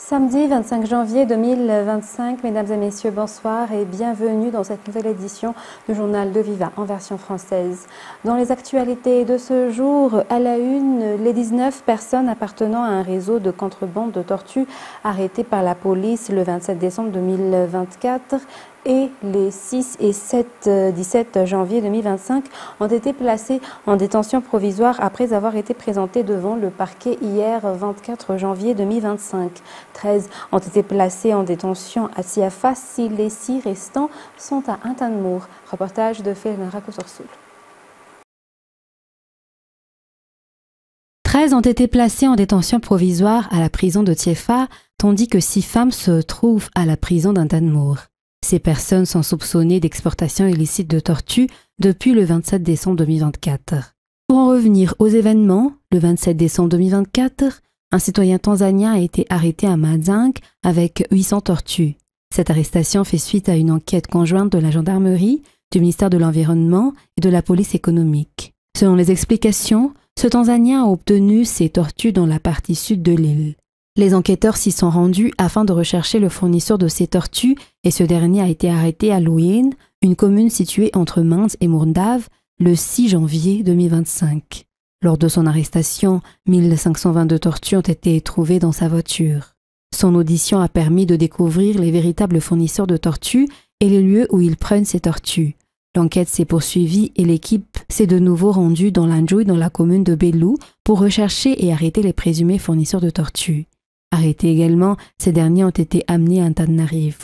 Samedi 25 janvier 2025, mesdames et messieurs, bonsoir et bienvenue dans cette nouvelle édition du journal de Viva en version française. Dans les actualités de ce jour, à la une, les 19 personnes appartenant à un réseau de contrebande de tortues arrêtées par la police le 27 décembre 2024 et les 6 et 17 janvier 2025 ont été placés en détention provisoire après avoir été présentés devant le parquet hier 24 janvier 2025. 13 ont été placés en détention à Siafas et les 6 restants sont à Intanmour. Reportage de Felnara Kosorsoul. 13 ont été placés en détention provisoire à la prison de Tiefa, tandis que 6 femmes se trouvent à la prison d'Intanmour. Ces personnes sont soupçonnées d'exportation illicite de tortues depuis le 27 décembre 2024. Pour en revenir aux événements, le 27 décembre 2024, un citoyen tanzanien a été arrêté à Mazang avec 800 tortues. Cette arrestation fait suite à une enquête conjointe de la gendarmerie, du ministère de l'Environnement et de la police économique. Selon les explications, ce Tanzanien a obtenu ces tortues dans la partie sud de l'île. Les enquêteurs s'y sont rendus afin de rechercher le fournisseur de ces tortues et ce dernier a été arrêté à Luyen, une commune située entre Mainz et Mourndave, le 6 janvier 2025. Lors de son arrestation, 1522 tortues ont été trouvées dans sa voiture. Son audition a permis de découvrir les véritables fournisseurs de tortues et les lieux où ils prennent ces tortues. L'enquête s'est poursuivie et l'équipe s'est de nouveau rendue dans l'Anjoui, dans la commune de Belou, pour rechercher et arrêter les présumés fournisseurs de tortues. Arrêtés également, ces derniers ont été amenés à Antananarivo.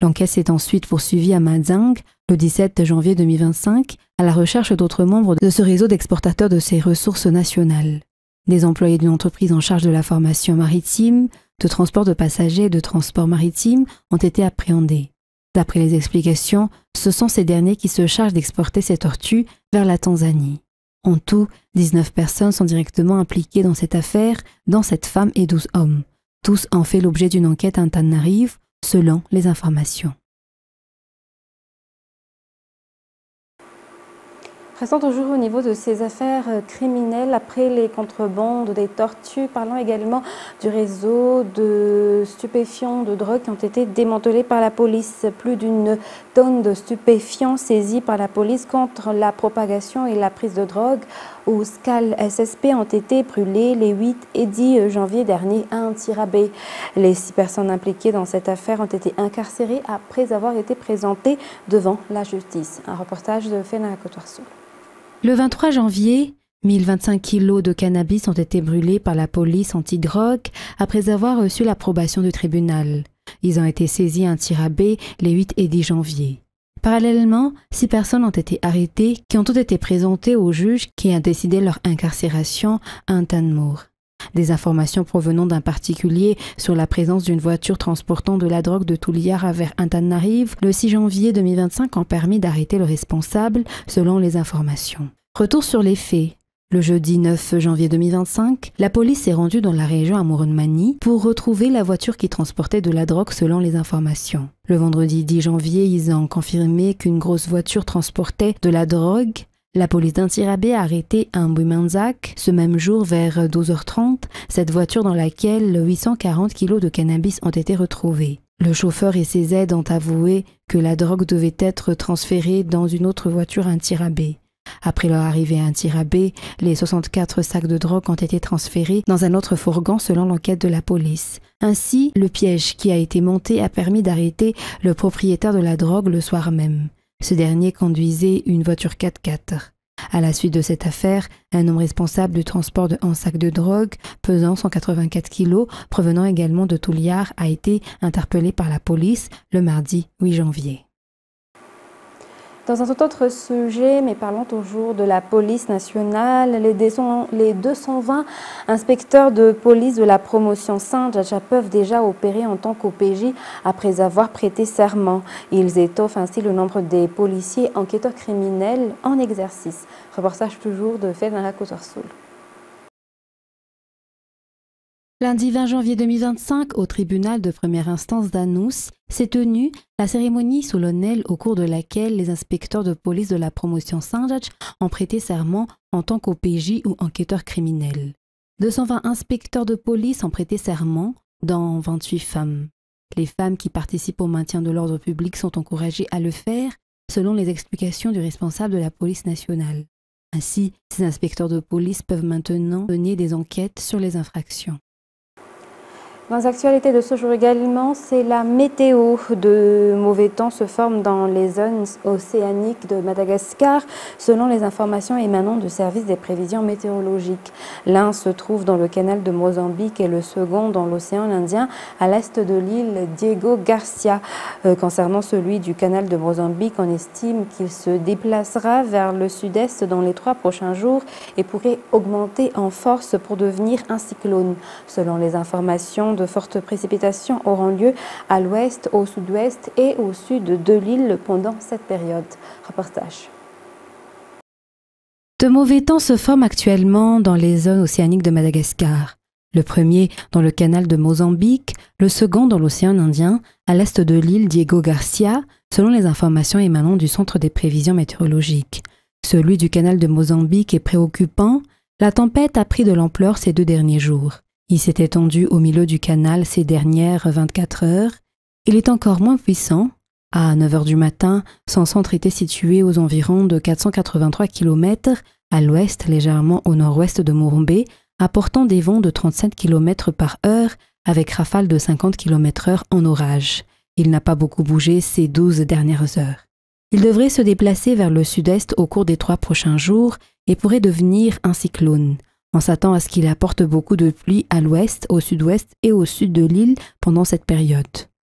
L'enquête s'est ensuite poursuivie à Mazang, le 17 janvier 2025, à la recherche d'autres membres de ce réseau d'exportateurs de ces ressources nationales. Des employés d'une entreprise en charge de la formation maritime, de transport de passagers et de transport maritime ont été appréhendés. D'après les explications, ce sont ces derniers qui se chargent d'exporter ces tortues vers la Tanzanie. En tout, 19 personnes sont directement impliquées dans cette affaire, dont 7 femmes et 12 hommes. Tous ont fait l'objet d'une enquête à Antananarivo, selon les informations. Restons toujours au niveau de ces affaires criminelles après les contrebandes des tortues. Parlons également du réseau de stupéfiants, de drogue qui ont été démantelés par la police. Plus d'une tonne de stupéfiants saisis par la police contre la propagation et la prise de drogue au SCAL SSP ont été brûlés les 8 et 10 janvier dernier à Antirabé. Les 6 personnes impliquées dans cette affaire ont été incarcérées après avoir été présentées devant la justice. Un reportage de Felnara Kosorsoul. Le 23 janvier, 1025 kilos de cannabis ont été brûlés par la police antidrogue après avoir reçu l'approbation du tribunal. Ils ont été saisis à Antirabé les 8 et 10 janvier. Parallèlement, 6 personnes ont été arrêtées qui ont toutes été présentées au juge qui a décidé leur incarcération à Intanmour. Des informations provenant d'un particulier sur la présence d'une voiture transportant de la drogue de Tuliara vers Antananarivo le 6 janvier 2025 ont permis d'arrêter le responsable selon les informations. Retour sur les faits. Le jeudi 9 janvier 2025, la police s'est rendue dans la région à Moronmani pour retrouver la voiture qui transportait de la drogue selon les informations. Le vendredi 10 janvier, ils ont confirmé qu'une grosse voiture transportait de la drogue. La police d'Antirabé a arrêté un Buimanzak ce même jour vers 12h30, cette voiture dans laquelle 840 kilos de cannabis ont été retrouvés. Le chauffeur et ses aides ont avoué que la drogue devait être transférée dans une autre voiture à Antirabé. Après leur arrivée à Antirabé, les 64 sacs de drogue ont été transférés dans un autre fourgon selon l'enquête de la police. Ainsi, le piège qui a été monté a permis d'arrêter le propriétaire de la drogue le soir même. Ce dernier conduisait une voiture 4x4. À la suite de cette affaire, un homme responsable du transport de 11 sacs de drogue pesant 184 kilos, provenant également de Tuliara, a été interpellé par la police le mardi 8 janvier. Dans un tout autre sujet, mais parlons toujours de la police nationale, les 220 inspecteurs de police de la promotion Saint-Djaja peuvent déjà opérer en tant qu'OPJ après avoir prêté serment. Ils étoffent ainsi le nombre des policiers enquêteurs criminels en exercice. Reportage toujours de Felnara Kosorsoul. Lundi 20 janvier 2025, au tribunal de première instance d'Anous, s'est tenue la cérémonie solennelle au cours de laquelle les inspecteurs de police de la promotion Saint-Jacques ont prêté serment en tant qu'OPJ ou enquêteurs criminels. 220 inspecteurs de police ont prêté serment dont 28 femmes. Les femmes qui participent au maintien de l'ordre public sont encouragées à le faire, selon les explications du responsable de la police nationale. Ainsi, ces inspecteurs de police peuvent maintenant mener des enquêtes sur les infractions. Dans les actualités de ce jour également, c'est la météo. De mauvais temps se forment dans les zones océaniques de Madagascar, selon les informations émanant du service des prévisions météorologiques. L'un se trouve dans le canal de Mozambique et le second dans l'océan Indien, à l'est de l'île Diego Garcia. Concernant celui du canal de Mozambique, on estime qu'il se déplacera vers le sud-est dans les 3 prochains jours et pourrait augmenter en force pour devenir un cyclone. Selon les informations, de fortes précipitations auront lieu à l'ouest, au sud-ouest et au sud de l'île pendant cette période. Reportage. De mauvais temps se forment actuellement dans les zones océaniques de Madagascar. Le premier dans le canal de Mozambique, le second dans l'océan Indien, à l'est de l'île Diego Garcia, selon les informations émanant du Centre des prévisions météorologiques. Celui du canal de Mozambique est préoccupant. La tempête a pris de l'ampleur ces 2 derniers jours. Il s'est étendu au milieu du canal ces dernières 24 heures. Il est encore moins puissant. À 9 heures du matin, son centre était situé aux environs de 483 km à l'ouest, légèrement au nord-ouest de Morombe, apportant des vents de 37 km par heure avec rafales de 50 km/h en orage. Il n'a pas beaucoup bougé ces 12 dernières heures. Il devrait se déplacer vers le sud-est au cours des 3 prochains jours et pourrait devenir un cyclone. On s'attend à ce qu'il apporte beaucoup de pluie à l'ouest, au sud-ouest et au sud de l'île pendant cette période.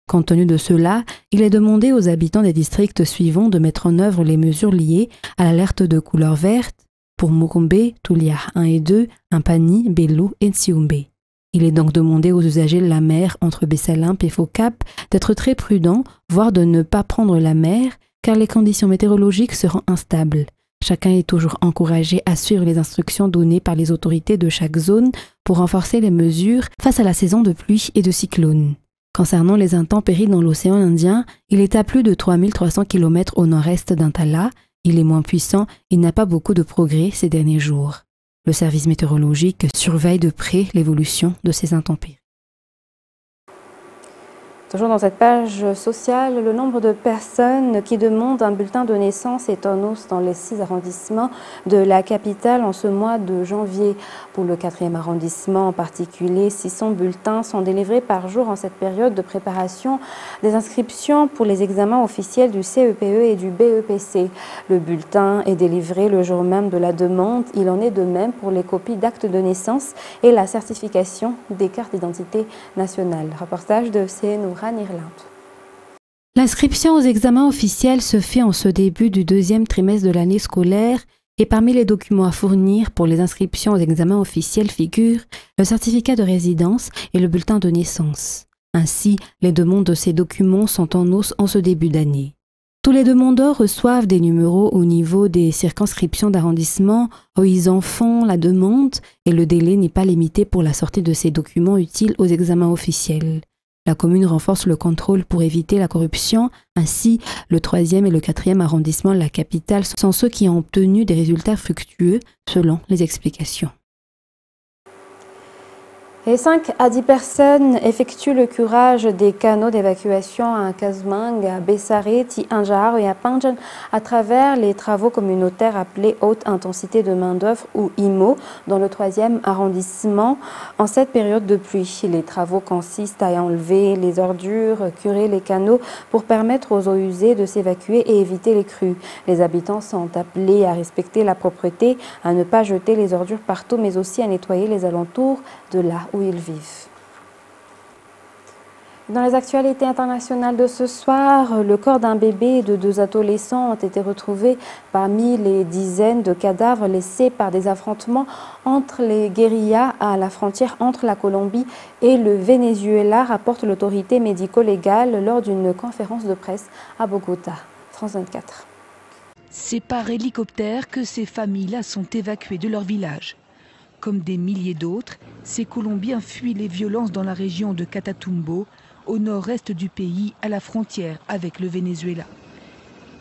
Compte tenu de cela, il est demandé aux habitants des districts suivants de mettre en œuvre les mesures liées à l'alerte de couleur verte pour Morombe, Tulia 1 et 2, Impani, Belou et Nsiumbe. Il est donc demandé aux usagers de la mer entre Bessalimp et Focap d'être très prudents, voire de ne pas prendre la mer, car les conditions météorologiques seront instables. Chacun est toujours encouragé à suivre les instructions données par les autorités de chaque zone pour renforcer les mesures face à la saison de pluie et de cyclones. Concernant les intempéries dans l'océan Indien, il est à plus de 3300 km au nord-est d'Intala. Il est moins puissant, il n'a pas beaucoup de progrès ces derniers jours. Le service météorologique surveille de près l'évolution de ces intempéries. Toujours dans cette page sociale, le nombre de personnes qui demandent un bulletin de naissance est en hausse dans les 6 arrondissements de la capitale en ce mois de janvier. Pour le 4e arrondissement en particulier, 600 bulletins sont délivrés par jour en cette période de préparation des inscriptions pour les examens officiels du CEPE et du BEPC. Le bulletin est délivré le jour même de la demande. Il en est de même pour les copies d'actes de naissance et la certification des cartes d'identité nationale. Reportage de CNO. L'inscription aux examens officiels se fait en ce début du 2e trimestre de l'année scolaire et parmi les documents à fournir pour les inscriptions aux examens officiels figurent le certificat de résidence et le bulletin de naissance. Ainsi, les demandes de ces documents sont en hausse en ce début d'année. Tous les demandeurs reçoivent des numéros au niveau des circonscriptions d'arrondissement où ils en font la demande et le délai n'est pas limité pour la sortie de ces documents utiles aux examens officiels. La commune renforce le contrôle pour éviter la corruption. Ainsi, le 3e et le 4e arrondissement de la capitale sont ceux qui ont obtenu des résultats fructueux, selon les explications. Et 5 à 10 personnes effectuent le curage des canaux d'évacuation à Kazmang, à Bessaré, Anjar et à Panjan à travers les travaux communautaires appelés haute intensité de main-d'œuvre ou IMO dans le 3e arrondissement en cette période de pluie. Les travaux consistent à enlever les ordures, curer les canaux pour permettre aux eaux usées de s'évacuer et éviter les crues. Les habitants sont appelés à respecter la propreté, à ne pas jeter les ordures partout mais aussi à nettoyer les alentours de là où ils vivent. Dans les actualités internationales de ce soir, le corps d'un bébé et de 2 adolescents ont été retrouvés parmi les dizaines de cadavres laissés par des affrontements entre les guérillas à la frontière entre la Colombie et le Venezuela, rapporte l'autorité médico-légale lors d'une conférence de presse à Bogota. France 24. C'est par hélicoptère que ces familles-là sont évacuées de leur village. Comme des milliers d'autres, ces Colombiens fuient les violences dans la région de Catatumbo, au nord-est du pays, à la frontière avec le Venezuela.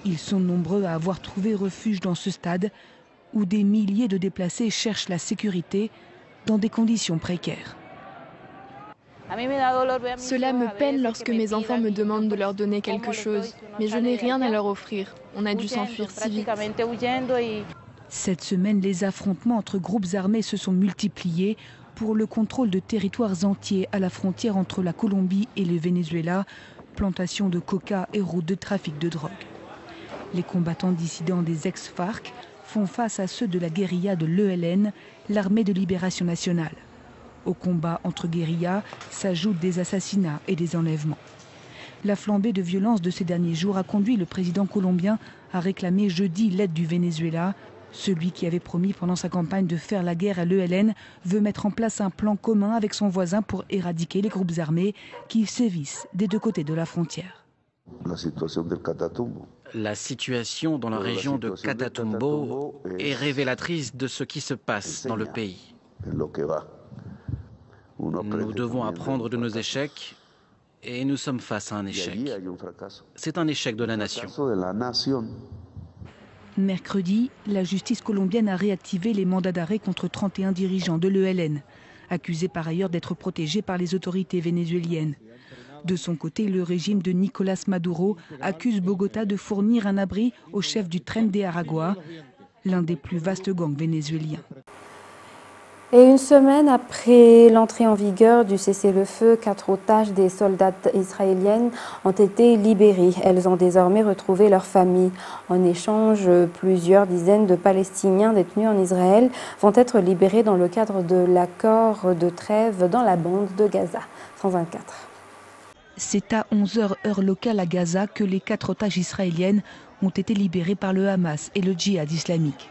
Ils sont nombreux à avoir trouvé refuge dans ce stade où des milliers de déplacés cherchent la sécurité dans des conditions précaires. Cela me peine lorsque mes enfants me demandent de leur donner quelque chose, mais je n'ai rien à leur offrir. On a dû s'enfuir si vite. Cette semaine, les affrontements entre groupes armés se sont multipliés pour le contrôle de territoires entiers à la frontière entre la Colombie et le Venezuela, plantations de coca et routes de trafic de drogue. Les combattants dissidents des ex-FARC font face à ceux de la guérilla de l'ELN, l'armée de libération nationale. Au combat entre guérillas s'ajoutent des assassinats et des enlèvements. La flambée de violence de ces derniers jours a conduit le président colombien à réclamer jeudi l'aide du Venezuela. Celui qui avait promis pendant sa campagne de faire la guerre à l'ELN veut mettre en place un plan commun avec son voisin pour éradiquer les groupes armés qui sévissent des deux côtés de la frontière. La situation dans la région de Catatumbo est révélatrice de ce qui se passe dans le pays. Nous devons apprendre de nos échecs et nous sommes face à un échec. C'est un échec de la nation. Mercredi, la justice colombienne a réactivé les mandats d'arrêt contre 31 dirigeants de l'ELN, accusés par ailleurs d'être protégés par les autorités vénézuéliennes. De son côté, le régime de Nicolás Maduro accuse Bogota de fournir un abri au chef du Tren de Aragua, l'un des plus vastes gangs vénézuéliens. Et une semaine après l'entrée en vigueur du cessez-le-feu, 4 otages des soldats israéliennes ont été libérés. Elles ont désormais retrouvé leur famille. En échange, plusieurs dizaines de Palestiniens détenus en Israël vont être libérés dans le cadre de l'accord de trêve dans la bande de Gaza. 124. C'est à 11h heure locale à Gaza que les 4 otages israéliennes ont été libérés par le Hamas et le djihad islamique.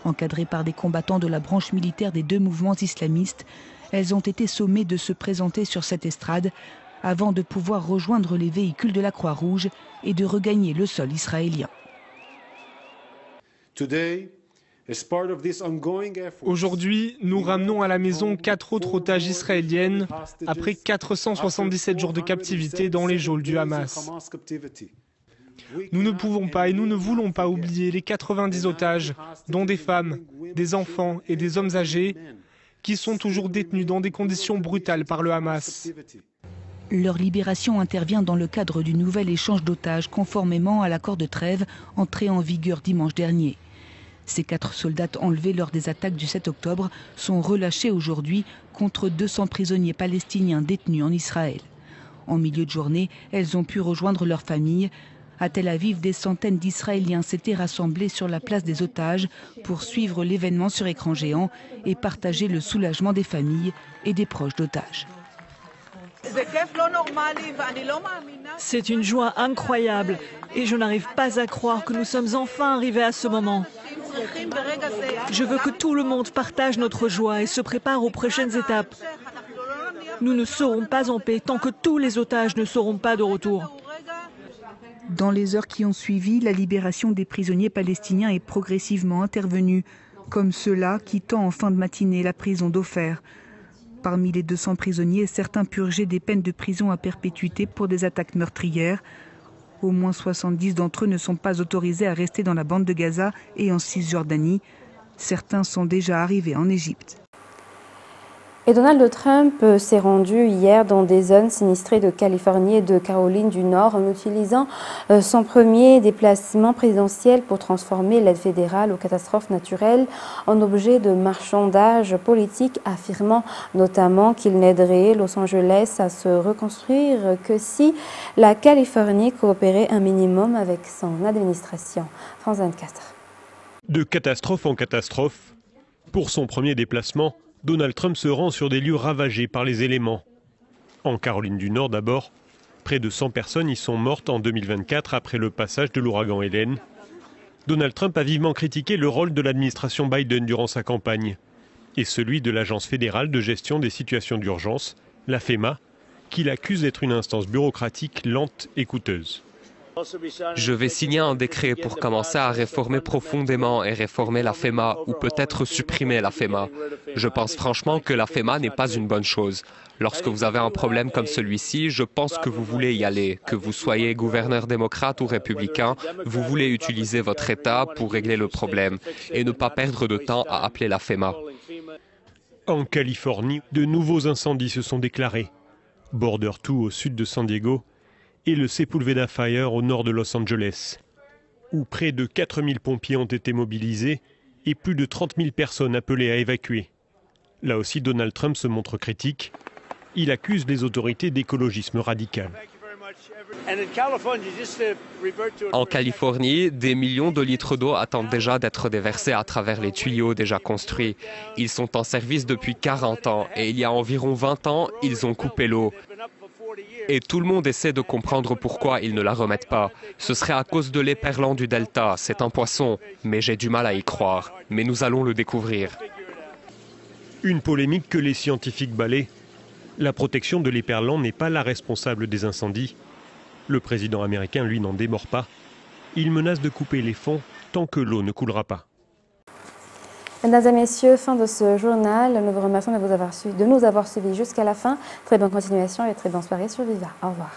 Encadrées par des combattants de la branche militaire des deux mouvements islamistes, elles ont été sommées de se présenter sur cette estrade avant de pouvoir rejoindre les véhicules de la Croix-Rouge et de regagner le sol israélien. Aujourd'hui, nous ramenons à la maison 4 autres otages israéliennes après 477 jours de captivité dans les geôles du Hamas. Nous ne pouvons pas et nous ne voulons pas oublier les 90 otages, dont des femmes, des enfants et des hommes âgés, qui sont toujours détenus dans des conditions brutales par le Hamas. Leur libération intervient dans le cadre du nouvel échange d'otages conformément à l'accord de trêve entré en vigueur dimanche dernier. Ces 4 soldats enlevés lors des attaques du 7 octobre sont relâchés aujourd'hui contre 200 prisonniers palestiniens détenus en Israël. En milieu de journée, elles ont pu rejoindre leurs familles. À Tel Aviv, des centaines d'Israéliens s'étaient rassemblés sur la place des otages pour suivre l'événement sur écran géant et partager le soulagement des familles et des proches d'otages. C'est une joie incroyable et je n'arrive pas à croire que nous sommes enfin arrivés à ce moment. Je veux que tout le monde partage notre joie et se prépare aux prochaines étapes. Nous ne serons pas en paix tant que tous les otages ne seront pas de retour. Dans les heures qui ont suivi, la libération des prisonniers palestiniens est progressivement intervenue, comme ceux-là quittant en fin de matinée la prison d'Ofer. Parmi les 200 prisonniers, certains purgeaient des peines de prison à perpétuité pour des attaques meurtrières. Au moins 70 d'entre eux ne sont pas autorisés à rester dans la bande de Gaza et en Cisjordanie. Certains sont déjà arrivés en Égypte. Et Donald Trump s'est rendu hier dans des zones sinistrées de Californie et de Caroline du Nord en utilisant son premier déplacement présidentiel pour transformer l'aide fédérale aux catastrophes naturelles en objet de marchandage politique, affirmant notamment qu'il n'aiderait Los Angeles à se reconstruire que si la Californie coopérait un minimum avec son administration. France 24. De catastrophe en catastrophe, pour son premier déplacement, Donald Trump se rend sur des lieux ravagés par les éléments. En Caroline du Nord d'abord, près de 100 personnes y sont mortes en 2024 après le passage de l'ouragan Hélène. Donald Trump a vivement critiqué le rôle de l'administration Biden durant sa campagne et celui de l'Agence fédérale de gestion des situations d'urgence, la FEMA, qu'il accuse d'être une instance bureaucratique lente et coûteuse. Je vais signer un décret pour commencer à réformer profondément et réformer la FEMA ou peut-être supprimer la FEMA. Je pense franchement que la FEMA n'est pas une bonne chose. Lorsque vous avez un problème comme celui-ci, je pense que vous voulez y aller. Que vous soyez gouverneur démocrate ou républicain, vous voulez utiliser votre État pour régler le problème et ne pas perdre de temps à appeler la FEMA. En Californie, de nouveaux incendies se sont déclarés. Border 2 au sud de San Diego et le Sepulveda Fire au nord de Los Angeles, où près de 4000 pompiers ont été mobilisés et plus de 30 000 personnes appelées à évacuer. Là aussi, Donald Trump se montre critique. Il accuse les autorités d'écologisme radical. En Californie, des millions de litres d'eau attendent déjà d'être déversés à travers les tuyaux déjà construits. Ils sont en service depuis 40 ans et il y a environ 20 ans, ils ont coupé l'eau. Et tout le monde essaie de comprendre pourquoi ils ne la remettent pas. Ce serait à cause de l'éperlan du delta, c'est un poisson, mais j'ai du mal à y croire. Mais nous allons le découvrir. Une polémique que les scientifiques balaient. La protection de l'éperlan n'est pas la responsable des incendies. Le président américain, lui, n'en démord pas. Il menace de couper les fonds tant que l'eau ne coulera pas. Mesdames et messieurs, fin de ce journal. Nous vous remercions de nous avoir suivis jusqu'à la fin. Très bonne continuation et très bonne soirée sur Viva. Au revoir.